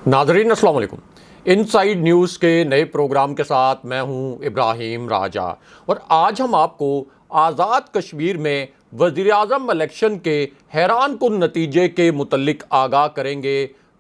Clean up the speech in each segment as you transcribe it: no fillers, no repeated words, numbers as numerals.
नाजरीन अस्सलाम वालेकुम। इनसाइड न्यूज़ के नए प्रोग्राम के साथ मैं हूं इब्राहिम राजा और आज हम आपको आज़ाद कश्मीर में वज़ीर-ए-आज़म इलेक्शन के हैरान कुन नतीजे के मुतल्लिक आगाह करेंगे।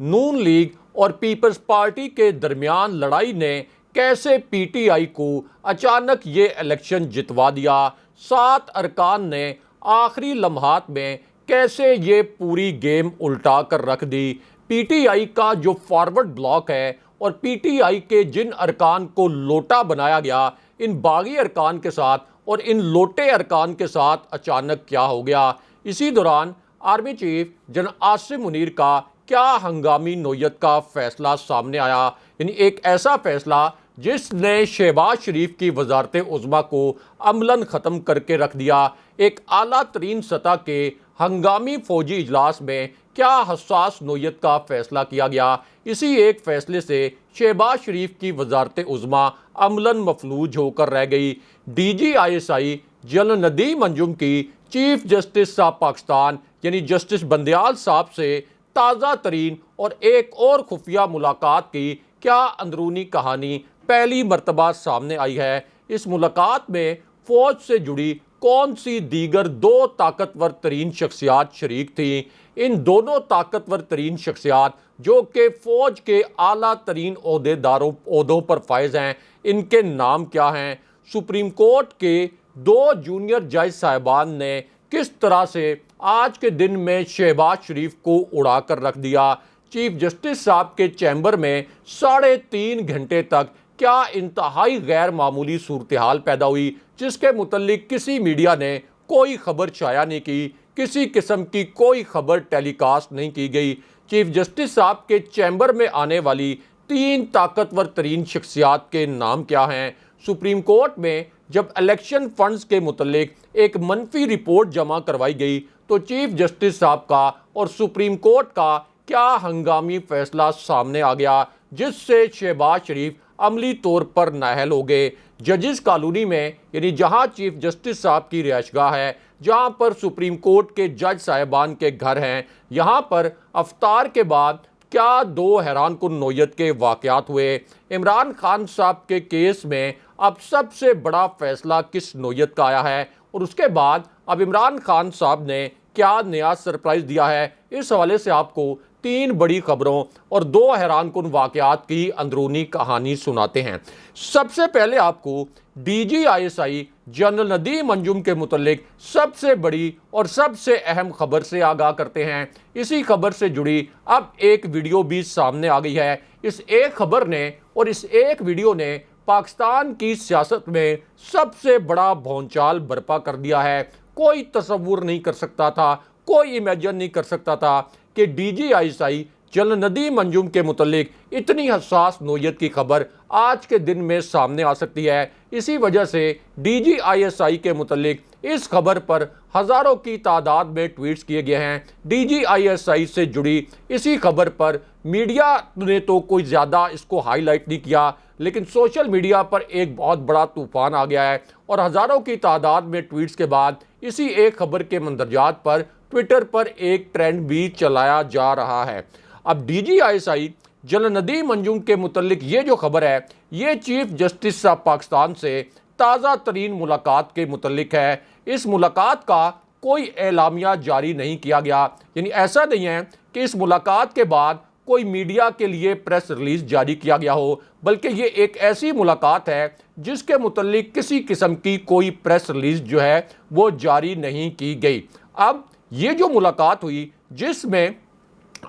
नून लीग और पीपल्स पार्टी के दरमियान लड़ाई ने कैसे पीटीआई को अचानक ये इलेक्शन जितवा दिया। 7 अरकान ने आखिरी लम्हात में कैसे ये पूरी गेम उल्टा कर रख दी। पीटीआई का जो फॉरवर्ड ब्लॉक है और पीटीआई के जिन अरकान को लोटा बनाया गया, इन बागी अरकान के साथ और इन लोटे अरकान के साथ अचानक क्या हो गया। इसी दौरान army chief general Asim Munir का क्या हंगामी नोयत का फैसला सामने आया, यानी एक ऐसा फैसला जिसने शहबाज शरीफ की वजारत उज़्मा को अमलन ख़त्म करके रख दिया। एक आला तरीन सतह के हंगामी फौजी इजलास में क्या हसास नोयत का फैसला किया गया। इसी एक फैसले से शहबाज शरीफ की वजारत उज़्मा अमलन मफलूज होकर रह गई। DGISI जनरल नदीम अंजुम की चीफ जस्टिस ऑफ पाकिस्तान यानी जस्टिस बंदयाल साहब से ताज़ा तरीन और एक और खुफिया मुलाकात की क्या अंदरूनी कहानी पहली मरतबा सामने आई है। इस मुलाकात में फ़ौज से जुड़ी कौन सी दीगर 2 ताकतवर तरीन शख्सियात शरीक थी। इन दोनों ताकतवर तरीन शख्सियात जो कि फ़ौज के आला तरीन ओहदों पर फायज हैं, इनके नाम क्या हैं। सुप्रीम कोर्ट के 2 जूनियर जज साहिबान ने किस तरह से आज के दिन में शहबाज शरीफ को उड़ा कर रख दिया। चीफ जस्टिस साहब के चैम्बर में 3.5 घंटे तक क्या इंतहाई गैर मामूली सूरत हाल पैदा हुई, जिसके मुतल्लिक किसी मीडिया ने कोई खबर शाया नहीं की, किसी किस्म की कोई खबर टेलीकास्ट नहीं की गई। चीफ जस्टिस साहब के चैम्बर में आने वाली 3 ताकतवर तरीन शख्सियात के नाम क्या हैं। सुप्रीम कोर्ट में जब इलेक्शन फंड्स के मुतल्लिक एक मनफी रिपोर्ट जमा करवाई गई तो चीफ जस्टिस साहब का और सुप्रीम कोर्ट का क्या हंगामी फैसला सामने आ गया, जिससे शहबाज शरीफ अमली तौर पर नाअहल हो गए। जजिस कॉलोनी में यानी जहां चीफ जस्टिस साहब की रिहाइशगाह है, जहां पर सुप्रीम कोर्ट के जज साहिबान के घर हैं, यहां पर अफ्तार के बाद क्या 2 हैरान कुन नोयत के वाक़यात हुए। इमरान खान साहब के केस में अब सबसे बड़ा फैसला किस नोयत का आया है और उसके बाद अब इमरान खान साहब ने क्या नया सरप्राइज़ दिया है। इस हवाले से आपको 3 बड़ी खबरों और 2 हैरान कुन वाक़यात की अंदरूनी कहानी सुनाते हैं। सबसे पहले आपको DGISI जनरल नदीम अंजुम के मुतल्लिक सबसे बड़ी और सबसे अहम खबर से आगाह करते हैं। इसी खबर से जुड़ी अब एक वीडियो भी सामने आ गई है। इस एक खबर ने और इस एक वीडियो ने पाकिस्तान की सियासत में सबसे बड़ा भौंचाल बर्पा कर दिया है। कोई तसव्वुर नहीं कर सकता था, कोई इमेजिन नहीं कर सकता था कि DGISI जनरल नदीम अंजुम के मुतल्लिक इतनी हसास नोयत की खबर आज के दिन में सामने आ सकती है। इसी वजह से DGISI के मुतल्लिक इस खबर पर हज़ारों की तादाद में ट्वीट्स किए गए हैं। DGISI से जुड़ी इसी खबर पर मीडिया ने तो कोई ज़्यादा इसको हाईलाइट नहीं किया, लेकिन सोशल मीडिया पर एक बहुत बड़ा तूफ़ान आ गया है और हज़ारों की तादाद में ट्वीट्स के बाद इसी एक खबर के मंदरजात पर ट्विटर पर एक ट्रेंड भी चलाया जा रहा है। अब DGISI जनरल नदीम अंजुम के मुतल्लिक ये जो खबर है, ये चीफ जस्टिस ऑफ पाकिस्तान से ताज़ा तरीन मुलाकात के मुतल्लिक है। इस मुलाकात का कोई एलामिया जारी नहीं किया गया, यानी ऐसा नहीं है कि इस मुलाकात के बाद कोई मीडिया के लिए प्रेस रिलीज जारी किया गया हो, बल्कि ये एक ऐसी मुलाकात है जिसके मुतल्लिक किसी किस्म की कोई प्रेस रिलीज जो है वो जारी नहीं की गई। अब ये जो मुलाकात हुई, जिसमें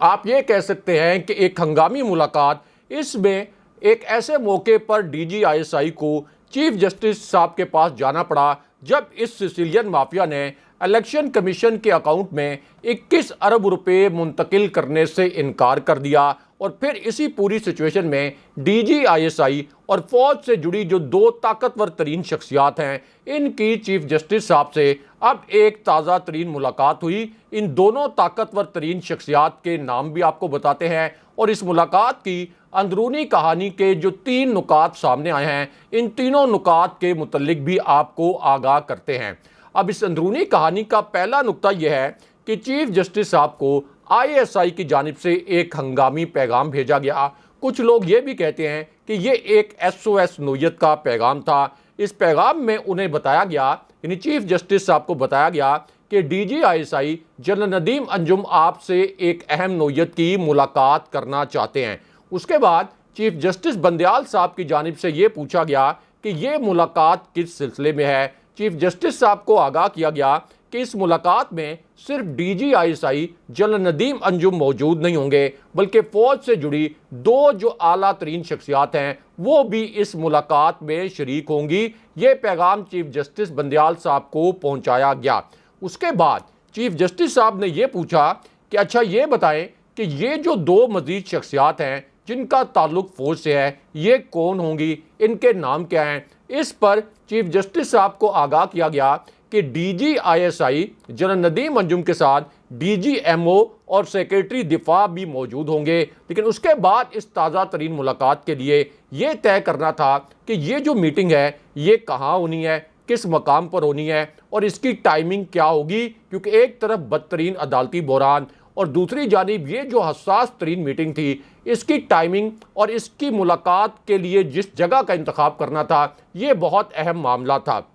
आप ये कह सकते हैं कि एक हंगामी मुलाकात, इसमें एक ऐसे मौके पर DGISI को चीफ जस्टिस साहब के पास जाना पड़ा जब इस सिसिलियन माफिया ने इलेक्शन कमीशन के अकाउंट में 21 अरब रुपए मुंतकिल करने से इनकार कर दिया। और फिर इसी पूरी सिचुएशन में DGISI और फौज से जुड़ी जो 2 ताकतवर तरीन शख्सियात हैं, इनकी चीफ जस्टिस साहब से अब एक ताज़ा तरीन मुलाकात हुई। इन दोनों ताकतवर तरीन शख्सियात के नाम भी आपको बताते हैं और इस मुलाकात की अंदरूनी कहानी के जो 3 नुकात सामने आए हैं, इन तीनों नुकात के मुतल्लिक भी आपको आगाह करते हैं। अब इस अंदरूनी कहानी का पहला नुक्ता यह है कि चीफ जस्टिस साहब को ISI की जानिब से एक हंगामी पैगाम भेजा गया। कुछ लोग ये भी कहते हैं कि ये एक SOS नोयत का पैगाम था। इस पैगाम में उन्हें बताया गया, यानी चीफ जस्टिस साहब को बताया गया कि DG ISI general Nadeem Anjum आपसे एक अहम नोयत की मुलाकात करना चाहते हैं। उसके बाद चीफ जस्टिस बंदयाल साहब की जानिब से ये पूछा गया कि ये मुलाकात किस सिलसिले में है। चीफ जस्टिस साहब को आगाह किया गया कि इस मुलाकात में सिर्फ DG ISI general Nadeem Anjum मौजूद नहीं होंगे, बल्कि फौज से जुड़ी 2 जो आला तरीन शख्सियात हैं वो भी इस मुलाकात में शरीक होंगी। ये पैगाम चीफ जस्टिस बंदयाल साहब को पहुंचाया गया। उसके बाद चीफ जस्टिस साहब ने यह पूछा कि अच्छा ये बताएं कि ये जो 2 मजीद शख्सियात हैं जिनका ताल्लुक फौज से है, ये कौन होंगी, इनके नाम क्या हैं। इस पर चीफ जस्टिस साहब को आगाह किया गया कि DG ISI general Nadeem Anjum के साथ DG MO और सेक्रेटरी दिफा भी मौजूद होंगे। लेकिन उसके बाद इस ताज़ा तरीन मुलाकात के लिए ये तय करना था कि ये जो मीटिंग है ये कहाँ होनी है, किस मकाम पर होनी है और इसकी टाइमिंग क्या होगी, क्योंकि एक तरफ बदतरीन अदालती बहरान और दूसरी जानिब ये जो हसास तरीन मीटिंग थी, इसकी टाइमिंग और इसकी मुलाकात के लिए जिस जगह का इंतखाब करना था ये बहुत अहम मामला था।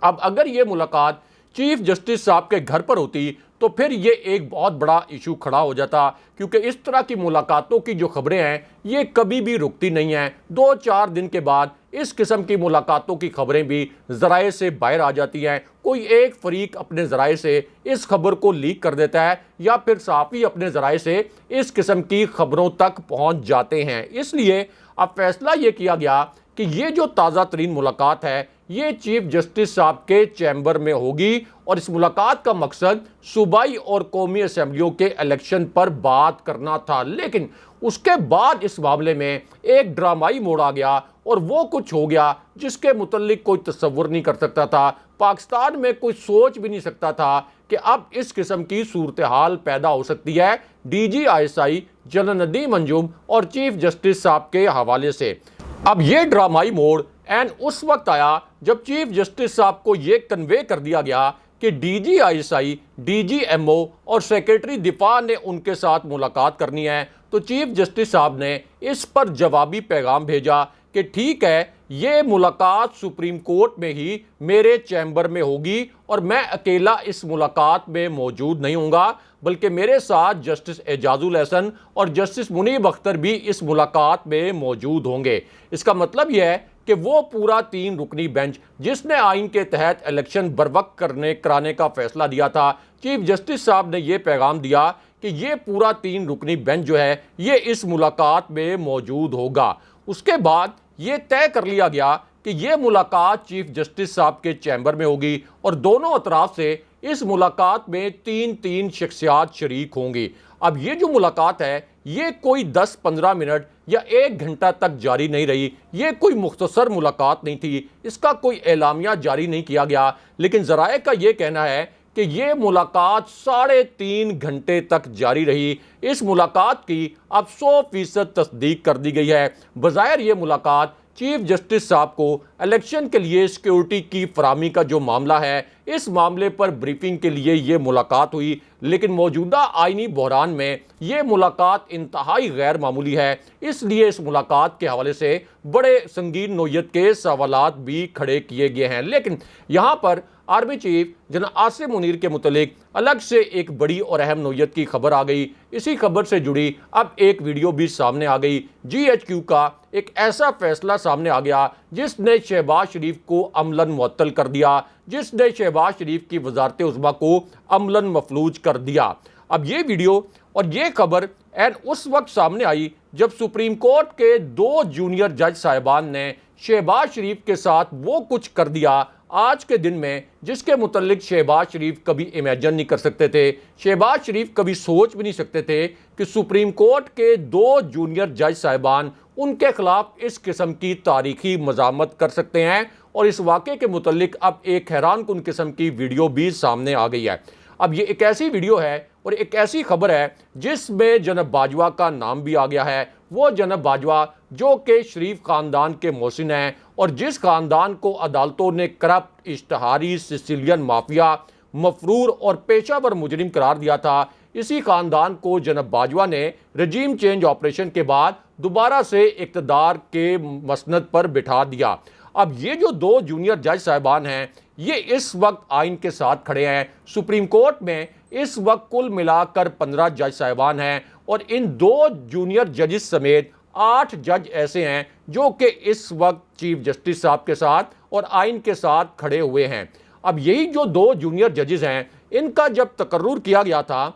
अब अगर ये मुलाकात चीफ जस्टिस साहब के घर पर होती तो फिर ये एक बहुत बड़ा इशू खड़ा हो जाता, क्योंकि इस तरह की मुलाकातों की जो खबरें हैं ये कभी भी रुकती नहीं हैं। 2-4 दिन के बाद इस किस्म की मुलाकातों की खबरें भी ज़राए से बाहर आ जाती हैं। कोई एक फरीक अपने ज़राए से इस खबर को लीक कर देता है या फिर सहाफ़ी अपने ज़राए से इस किस्म की खबरों तक पहुँच जाते हैं। इसलिए अब फैसला ये किया गया कि ये जो ताज़ा तरीन मुलाकात है ये चीफ जस्टिस साहब के चैम्बर में होगी और इस मुलाकात का मकसद सूबाई और कौमी असेंबलियों के इलेक्शन पर बात करना था। लेकिन उसके बाद इस मामले में एक ड्रामाई मोड़ आ गया और वो कुछ हो गया जिसके मुतल्लिक कोई तसव्वुर नहीं कर सकता था। पाकिस्तान में कोई सोच भी नहीं सकता था कि अब इस किस्म की सूरत हाल पैदा हो सकती है DG ISI general Nadeem Anjum और चीफ जस्टिस साहब के हवाले से। अब ये ड्रामाई मोड़ एंड उस वक्त आया जब चीफ जस्टिस साहब को ये कन्वे कर दिया गया कि DG ISI, DG MO और सेक्रेटरी दिफा ने उनके साथ मुलाकात करनी है। तो चीफ जस्टिस साहब ने इस पर जवाबी पैगाम भेजा कि ठीक है, ये मुलाकात सुप्रीम कोर्ट में ही मेरे चैम्बर में होगी और मैं अकेला इस मुलाकात में मौजूद नहीं हूँगा, बल्कि मेरे साथ जस्टिस एजाजुल हसन और जस्टिस मुनीब अख्तर भी इस मुलाकात में मौजूद होंगे। इसका मतलब यह है कि वो पूरा 3 रुकनी बेंच जिसने आइन के तहत इलेक्शन बरवक्त कराने का फैसला दिया था, चीफ जस्टिस साहब ने ये पैगाम दिया कि ये पूरा 3 रुकनी बेंच जो है ये इस मुलाकात में मौजूद होगा। उसके बाद ये तय कर लिया गया कि ये मुलाकात चीफ जस्टिस साहब के चैम्बर में होगी और दोनों अतराफ से इस मुलाकात में 3 शख्सियात शरीक होंगी। अब ये जो मुलाकात है ये कोई 10-15 मिनट या 1 घंटा तक जारी नहीं रही। ये कोई मुख्तसर मुलाकात नहीं थी, इसका कोई एलामिया जारी नहीं किया गया। लेकिन ज़राए का ये कहना है कि ये मुलाकात 3.5 घंटे तक जारी रही। इस मुलाकात की अब 100% तस्दीक कर दी गई है। बज़ाहिर ये मुलाकात चीफ जस्टिस साहब को इलेक्शन के लिए सिक्योरिटी की फराहमी का जो मामला है, इस मामले पर ब्रीफिंग के लिए ये मुलाकात हुई। लेकिन मौजूदा आइनी बहरान में ये मुलाकात इंतहाई गैर मामूली है, इसलिए इस मुलाकात के हवाले से बड़े संगीन नोयत के सवालात भी खड़े किए गए हैं। लेकिन यहाँ पर army chief general Asim Munir के मुतलिक अलग से एक बड़ी और अहम नोयत की खबर आ गई। इसी खबर से जुड़ी अब एक वीडियो भी सामने आ गई। GHQ का एक ऐसा फैसला सामने आ गया जिसने शहबाज शरीफ को अमलन मुअत्तल कर दिया, जिसने शहबाज शरीफ की वजारत उज़्मा को अमलन मफलूज कर दिया। अब ये वीडियो और ये खबर एंड उस वक्त सामने आई जब सुप्रीम कोर्ट के 2 जूनियर जज साहिबान ने शहबाज शरीफ के साथ वो कुछ कर दिया आज के दिन में जिसके मुतल्लिक शहबाज शरीफ कभी इमेजिन नहीं कर सकते थे। शहबाज शरीफ कभी सोच भी नहीं सकते थे कि सुप्रीम कोर्ट के 2 जूनियर जज साहिबान उनके खिलाफ इस किस्म की तारीखी मज़ामत कर सकते हैं। और इस वाक़े के मुतल्लिक अब एक हैरानकुन किस्म की वीडियो भी सामने आ गई है। अब ये एक ऐसी वीडियो है और एक ऐसी खबर है जिसमें जनाब बाजवा का नाम भी आ गया है। वो जनाब बाजवा जो कि शरीफ ख़ानदान के मोहसिन हैं और जिस ख़ानदान को अदालतों ने करप्ट, इश्तहारी, सिसिलियन माफिया, मफरूर और पेशावर मुजरिम करार दिया था, इसी खानदान को जनाब बाजवा ने रजीम चेंज ऑपरेशन के बाद दोबारा से इक़्तिदार के मसनद पर बिठा दिया। अब ये जो दो जूनियर जज साहिबान हैं, ये इस वक्त आइन के साथ खड़े हैं। सुप्रीम कोर्ट में इस वक्त कुल मिलाकर 15 जज साहिबान हैं और इन दो जूनियर जजेस समेत 8 जज ऐसे हैं जो कि इस वक्त चीफ जस्टिस साहब के साथ और आइन के साथ खड़े हुए हैं। अब यही जो दो जूनियर जजेस हैं, इनका जब तकर्रुर किया गया था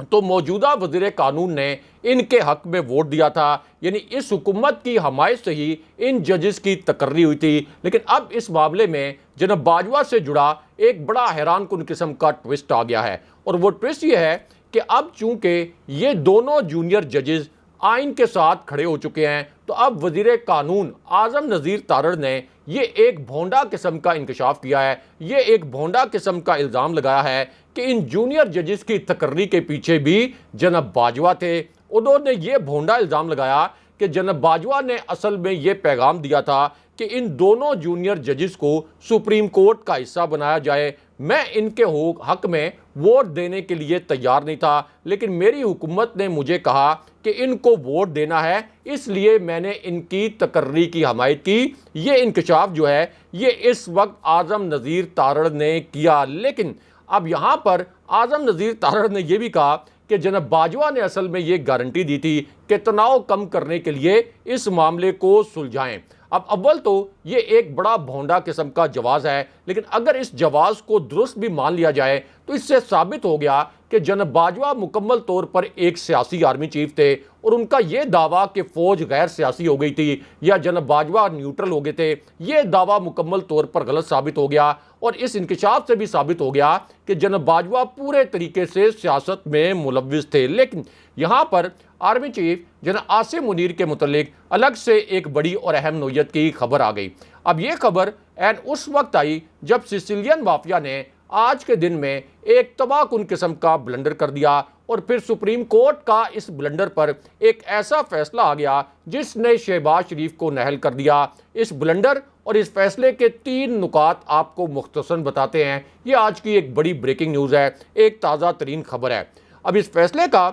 तो मौजूदा वज़ीर कानून ने इनके हक में वोट दिया था, यानी इस हुकूमत की हमायत से ही इन जजेस की तकर्री हुई थी। लेकिन अब इस मामले में जनाब बाजवा से जुड़ा एक बड़ा हैरानकुन किस्म का ट्विस्ट आ गया है और वो ट्विस्ट ये है कि अब चूंकि ये दोनों जूनियर जजेस आइन के साथ खड़े हो चुके हैं, तो अब वज़ीर कानून आज़म नज़ीर तारड़ ने ये एक भोंडा किस्म का इंकशाफ किया है, ये एक भोंडा किस्म का इल्ज़ाम लगाया है कि इन जूनियर जजेस की तकर्री के पीछे भी जनाब बाजवा थे। उन्होंने ये भोंडा इल्ज़ाम लगाया कि जनाब बाजवा ने असल में ये पैगाम दिया था कि इन दोनों जूनियर जजेस को सुप्रीम कोर्ट का हिस्सा बनाया जाए। मैं इनके हक में वोट देने के लिए तैयार नहीं था, लेकिन मेरी हुकूमत ने मुझे कहा कि इनको वोट देना है, इसलिए मैंने इनकी तकर्री की हमायत की। ये इंकशाफ जो है ये इस वक्त आज़म नज़ीर तारड़ ने किया। लेकिन अब यहाँ पर आज़म नज़ीर तारड़ ने यह भी कहा कि जनाब बाजवा ने असल में ये गारंटी दी थी कि तनाव कम करने के लिए इस मामले को सुलझाएं। अब अव्वल तो ये एक बड़ा भोंडा किस्म का जवाब है, लेकिन अगर इस जवाब को दुरुस्त भी मान लिया जाए तो इससे साबित हो गया कि जनाब बाजवा मुकम्मल तौर पर एक सियासी आर्मी चीफ थे और उनका ये दावा कि फ़ौज गैर सियासी हो गई थी या जनाब बाजवा न्यूट्रल हो गए थे, ये दावा मुकम्मल तौर पर गलत साबित हो गया। और इस इंकशाफ से भी साबित हो गया कि जनाब बाजवा पूरे तरीके से सियासत में मुलव्विस थे। लेकिन यहाँ पर आर्मी चीफ जनाब आसिम मुनीर के मुतल्लिक अलग से एक बड़ी और अहम नोयत की खबर आ गई। अब ये खबर एन उस वक्त आई जब सिसिलियन माफिया ने आज के दिन में एक तबाहकुन किस्म का ब्लंडर कर दिया और फिर सुप्रीम कोर्ट का इस ब्लंडर पर एक ऐसा फैसला आ गया जिसने शहबाज शरीफ को नहल कर दिया। इस ब्लंडर और इस फैसले के 3 नुकात आपको मुख्तसरन बताते हैं। ये आज की एक बड़ी ब्रेकिंग न्यूज़ है, एक ताज़ा तरीन खबर है। अब इस फैसले का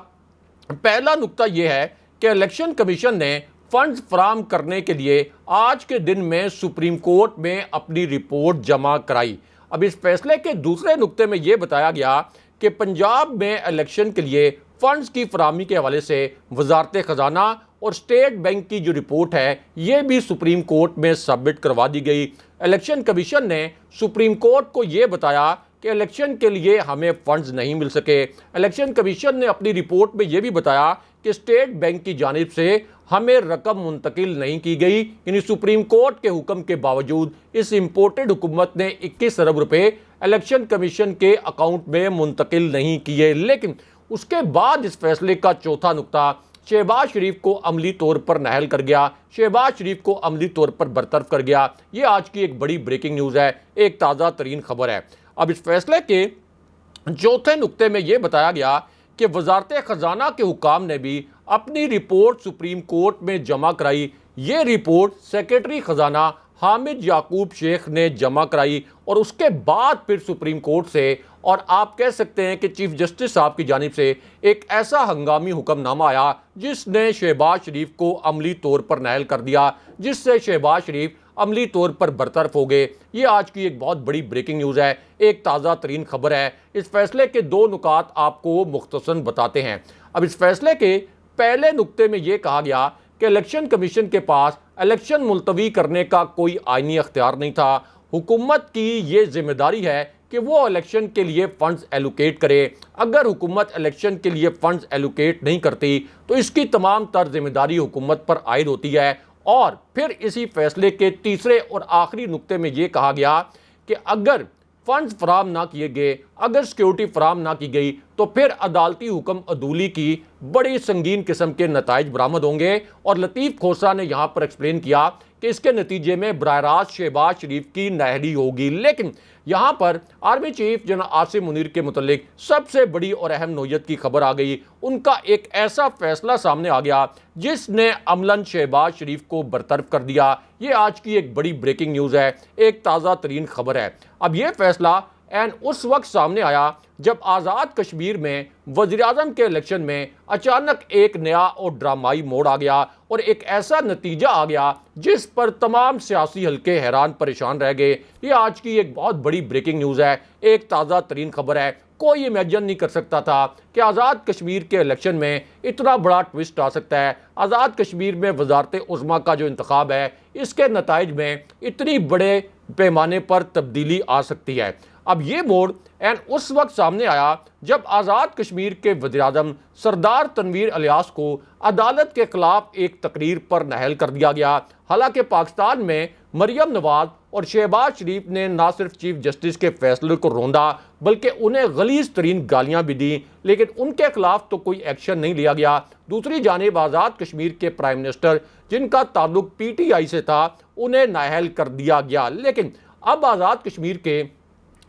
पहला नुकता यह है कि इलेक्शन कमीशन ने फंड्स फराहम करने के लिए आज के दिन में सुप्रीम कोर्ट में अपनी रिपोर्ट जमा कराई। अब इस फैसले के दूसरे नुक्ते में यह बताया गया कि पंजाब में इलेक्शन के लिए फंड्स की फराहमी के हवाले से वजारत ख़जाना और स्टेट बैंक की जो रिपोर्ट है ये भी सुप्रीम कोर्ट में सबमिट करवा दी गई। इलेक्शन कमीशन ने सुप्रीम कोर्ट को ये बताया कि इलेक्शन के लिए हमें फंड्स नहीं मिल सके। इलेक्शन कमीशन ने अपनी रिपोर्ट में यह भी बताया कि स्टेट बैंक की जानिब से हमें रकम मुंतकिल नहीं की गई, यानी सुप्रीम कोर्ट के हुक्म के बावजूद इस इम्पोर्टेड हुकूमत ने 21 अरब रुपए इलेक्शन कमीशन के अकाउंट में मुंतकिल नहीं किए। लेकिन उसके बाद इस फैसले का चौथा नुकता शहबाज शरीफ को अमली तौर पर नहल कर गया, शहबाज शरीफ को अमली तौर पर बरतरफ कर गया। ये आज की एक बड़ी ब्रेकिंग न्यूज़ है, एक ताज़ा तरीन खबर है। अब इस फैसले के चौथे नुक्ते में यह बताया गया कि वजारत ख़जाना के हुकाम ने भी अपनी रिपोर्ट सुप्रीम कोर्ट में जमा कराई। ये रिपोर्ट सेक्रेटरी ख़जाना हामिद याकूब शेख ने जमा कराई और उसके बाद फिर सुप्रीम कोर्ट से और आप कह सकते हैं कि चीफ जस्टिस साहब की जानिब से एक ऐसा हंगामी हुक्मनामा आया जिसने शहबाज शरीफ को अमली तौर पर नायल कर दिया, जिससे शहबाज शरीफ अमली तौर पर बरतरफ हो गए। ये आज की एक बहुत बड़ी ब्रेकिंग न्यूज़ है, एक ताज़ा तरीन खबर है। इस फैसले के 2 नुकात आपको मुख्तसरन बताते हैं। अब इस फैसले के पहले नुक्ते में यह कहा गया कि इलेक्शन कमीशन के पास इलेक्शन मुलतवी करने का कोई आईनी अख्तियार नहीं था। हुकूमत की ये जिम्मेदारी है कि वो इलेक्शन के लिए फ़ंड्स एलोकेट करे। अगर हुकूमत इलेक्शन के लिए फ़ंड्स एलोकेट नहीं करती तो इसकी तमाम तर जिम्मेदारी हुकूमत पर आयद होती है। और फिर इसी फैसले के तीसरे और आखिरी नुक्ते में ये कहा गया कि अगर फंड्स फराहम ना किए गए, अगर सिक्योरिटी फराहम ना की गई तो फिर अदालती हुक्म अदूली की बड़ी संगीन किस्म के नताइज बरामद होंगे। और लतीफ़ खोसा ने यहाँ पर एक्सप्लेन किया कि इसके नतीजे में बराह रास्त शहबाज शरीफ की नाहली होगी। लेकिन यहाँ पर आर्मी चीफ जनाब आसिम मुनीर के मुतल्लिक सबसे बड़ी और अहम नोयत की खबर आ गई। उनका एक ऐसा फैसला सामने आ गया जिसने अमलन शहबाज शरीफ को बरतरफ कर दिया। ये आज की एक बड़ी ब्रेकिंग न्यूज़ है, एक ताज़ा तरीन खबर है। अब यह फैसला एन उस वक्त सामने आया जब आज़ाद कश्मीर में वज़ीर-ए-आज़म के इलेक्शन में अचानक एक नया और ड्रामाई मोड़ आ गया और एक ऐसा नतीजा आ गया जिस पर तमाम सियासी हलके हैरान परेशान रह गए। ये आज की एक बहुत बड़ी ब्रेकिंग न्यूज़ है, एक ताज़ा तरीन खबर है। कोई इमेजिन नहीं कर सकता था कि आज़ाद कश्मीर के इलेक्शन में इतना बड़ा ट्विस्ट आ सकता है। आज़ाद कश्मीर में वज़ारत-ए-उज़्मा का जो इंतखाब है, इसके नताइज में इतनी बड़े पैमाने पर तब्दीली आ सकती है। अब ये मोड़ उस वक्त सामने आया जब आज़ाद कश्मीर के वज़ीर-ए-आज़म सरदार तनवीर इलियास को अदालत के खिलाफ एक तकरीर पर नाअहल कर दिया गया। हालांकि पाकिस्तान में मरियम नवाज और शहबाज शरीफ ने ना सिर्फ चीफ जस्टिस के फैसले को रोंदा बल्कि उन्हें गलीज तरीन गालियां भी दी, लेकिन उनके खिलाफ तो कोई एक्शन नहीं लिया गया। दूसरी जानिब आज़ाद कश्मीर के प्राइम मिनिस्टर जिनका ताल्लुक PTI से था, उन्हें नाअहल कर दिया गया। लेकिन अब आज़ाद कश्मीर के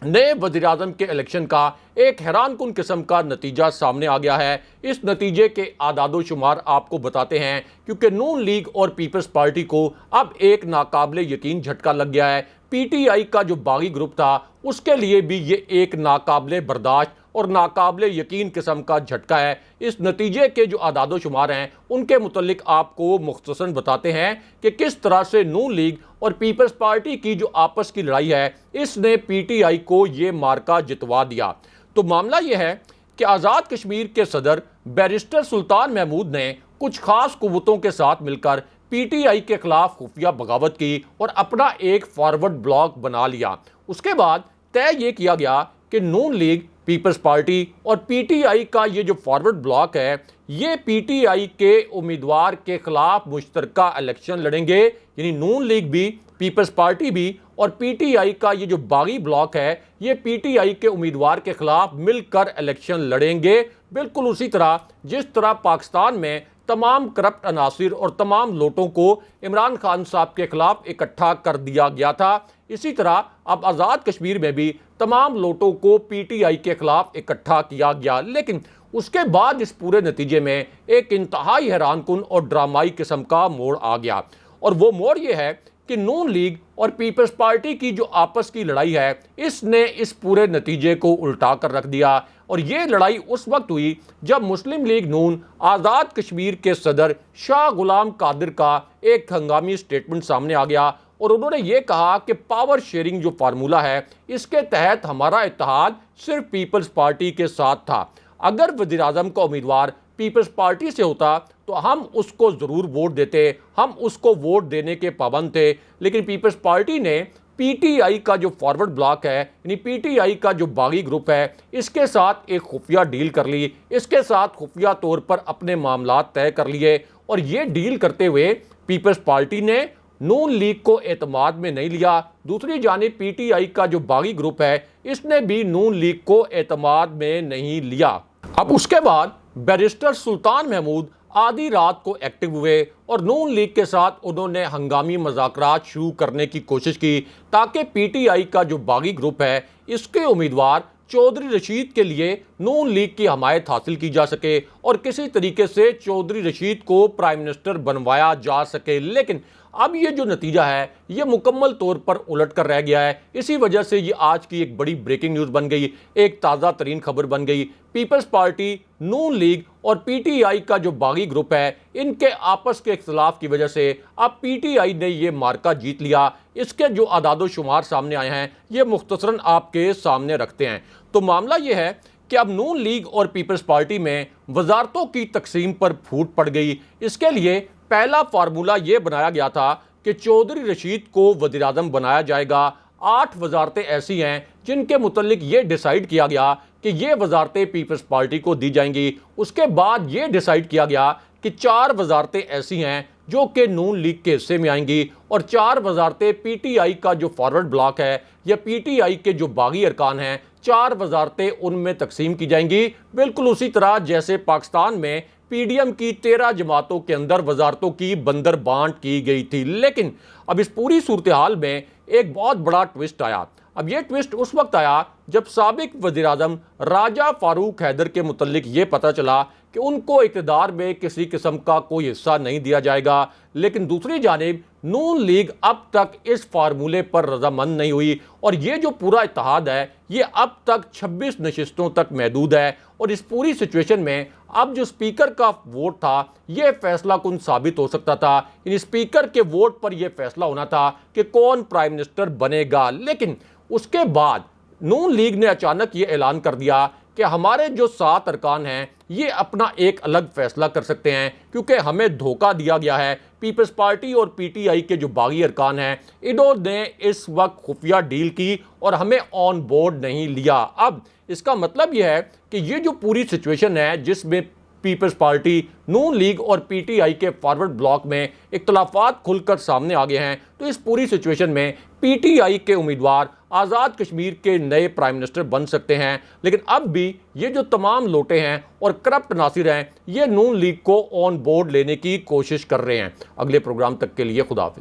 नए वज़ीर-ए-आज़म के इलेक्शन का एक हैरानकुन किस्म का नतीजा सामने आ गया है। इस नतीजे के आदादो शुमार आपको बताते हैं, क्योंकि नून लीग और पीपल्स पार्टी को अब एक नाकाबिले यकीन झटका लग गया है। PTI का जो बागी ग्रुप था उसके लिए भी ये एक नाकाबिले बर्दाश्त और नाकाबिले यकीन किस्म का झटका है। इस नतीजे के जो आदादो शुमार हैं उनके मुतल्लिक आपको मुख्तसरन बताते हैं कि किस तरह से नून लीग और पीपल्स पार्टी की जो आपस की लड़ाई है, इसने PTI को ये मार्का जितवा दिया। तो मामला यह है कि आज़ाद कश्मीर के सदर बैरिस्टर सुल्तान महमूद ने कुछ खास कुव्वतों के साथ मिलकर PTI के खिलाफ खुफिया बगावत की और अपना एक फॉरवर्ड ब्लॉक बना लिया। उसके बाद तय ये किया गया कि नून लीग, पीपल्स पार्टी और PTI का ये जो फॉरवर्ड ब्लॉक है, ये PTI के उम्मीदवार के खिलाफ मुश्तरका इलेक्शन लड़ेंगे। यानी नून लीग भी, पीपल्स पार्टी भी और PTI का ये जो बागी ब्लॉक है, ये PTI के उम्मीदवार के खिलाफ मिलकर इलेक्शन लड़ेंगे। बिल्कुल उसी तरह जिस तरह पाकिस्तान में तमाम करप्ट अनासिर और तमाम लोटों को इमरान खान साहब के खिलाफ इकट्ठा कर दिया गया था, इसी तरह अब आज़ाद कश्मीर में भी तमाम लोटों को PTI के खिलाफ इकट्ठा किया गया। लेकिन उसके बाद इस पूरे नतीजे में एक इंतहाई हैरानकुन और ड्रामाई किस्म का मोड़ आ गया, और वो मोड़ ये है कि नून लीग और पीपल्स पार्टी की जो आपस की लड़ाई है, इसने इस पूरे नतीजे को उल्टा कर रख दिया। और ये लड़ाई उस वक्त हुई जब मुस्लिम लीग नून आज़ाद कश्मीर के सदर शाह गुलाम कादिर का एक हंगामी स्टेटमेंट सामने आ गया और उन्होंने ये कहा कि पावर शेयरिंग जो फार्मूला है, इसके तहत हमारा इत्तेहाद सिर्फ पीपल्स पार्टी के साथ था। अगर वज़ीर-ए-आज़म का उम्मीदवार पीपल्स पार्टी से होता तो हम उसको ज़रूर वोट देते, हम उसको वोट देने के पाबंद थे। लेकिन पीपल्स पार्टी ने PTI का जो फॉरवर्ड ब्लॉक है, यानी PTI का जो बागी ग्रुप है, इसके साथ एक खुफिया डील कर ली, इसके साथ खुफिया तौर पर अपने मामला तय कर लिए। और ये डील करते हुए पीपल्स पार्टी ने नून लीग को एतमाद में नहीं लिया। दूसरी जानिब PTI का जो बागी ग्रुप है, इसने भी नून लीग को एतमाद में नहीं लिया। अब उसके बाद बैरिस्टर सुल्तान महमूद आधी रात को एक्टिव हुए और नून लीग के साथ उन्होंने हंगामी मुज़ाकरात शुरू करने की कोशिश की ताकि PTI का जो बागी ग्रुप है, इसके उम्मीदवार चौधरी रशीद के लिए नून लीग की हमायत हासिल की जा सके और किसी तरीके से चौधरी रशीद को प्राइम मिनिस्टर बनवाया जा सके। लेकिन अब ये जो नतीजा है, ये मुकम्मल तौर पर उलट कर रह गया है। इसी वजह से ये आज की एक बड़ी ब्रेकिंग न्यूज़ बन गई, एक ताज़ा तरीन खबर बन गई। पीपल्स पार्टी, नून लीग और PTI का जो बागी ग्रुप है, इनके आपस के इख्तिलाफ की वजह से अब PTI ने ये मार्का जीत लिया। इसके जो आदादो शुमार सामने आए हैं, ये मुख्तसरन आपके सामने रखते हैं। तो मामला ये है कि अब नून लीग और पीपल्स पार्टी में वजारतों की तकसीम पर फूट पड़ गई। इसके लिए पहला फार्मूला ये बनाया गया था कि चौधरी रशीद को वज़ीर-ए-आज़म बनाया जाएगा। 8 वजारतें ऐसी हैं जिनके मुतल्लिक ये डिसाइड किया गया कि ये वजारतें पीपल्स पार्टी को दी जाएंगी। उसके बाद ये डिसाइड किया गया कि 4 वजारतें ऐसी हैं जो कि नून लीग के हिस्से में आएंगी और 4 वजारतें PTI का जो फॉरवर्ड ब्लॉक है या PTI के जो बागी अरकान हैं, 4 वजारतें उनमें तकसीम की जाएंगी। बिल्कुल उसी तरह जैसे पाकिस्तान में PDM की 13 जमातों के अंदर वजारतों की बंदर बांट की गई थी। लेकिन अब इस पूरी सूरत हाल में एक बहुत बड़ा ट्विस्ट आया। अब ये ट्विस्ट उस वक्त आया जब साबिक वज़ीर-ए-आज़म राजा फारूक हैदर के मुतल्लिक ये पता चला कि उनको इक़्तिदार में किसी किस्म का कोई हिस्सा नहीं दिया जाएगा। लेकिन दूसरी जानिब नून लीग अब तक इस फार्मूले पर रजामंद नहीं हुई और ये जो पूरा इत्तेहाद है ये अब तक 26 नशिस्तों तक महदूद है। और इस पूरी सिचुएशन में अब जो स्पीकर का वोट था यह फैसला कुन साबित हो सकता था। इन स्पीकर के वोट पर यह फैसला होना था कि कौन प्राइम मिनिस्टर बनेगा। लेकिन उसके बाद नून लीग ने अचानक ये ऐलान कर दिया कि हमारे जो 7 अरकान हैं ये अपना एक अलग फैसला कर सकते हैं क्योंकि हमें धोखा दिया गया है। पीपल्स पार्टी और पीटीआई के जो बागी अरकान हैं इन्होंने इस वक्त खुफिया डील की और हमें ऑन बोर्ड नहीं लिया। अब इसका मतलब यह है कि ये जो पूरी सिचुएशन है जिसमें पीपल्स पार्टी, नून लीग और पीटीआई के फॉरवर्ड ब्लॉक में इख्तलाफात खुलकर सामने आ गए हैं, तो इस पूरी सिचुएशन में पीटीआई के उम्मीदवार आज़ाद कश्मीर के नए प्राइम मिनिस्टर बन सकते हैं। लेकिन अब भी ये जो तमाम लोटे हैं और करप्ट नासिर हैं ये नून लीग को ऑन बोर्ड लेने की कोशिश कर रहे हैं। अगले प्रोग्राम तक के लिए खुदा हाफिज़।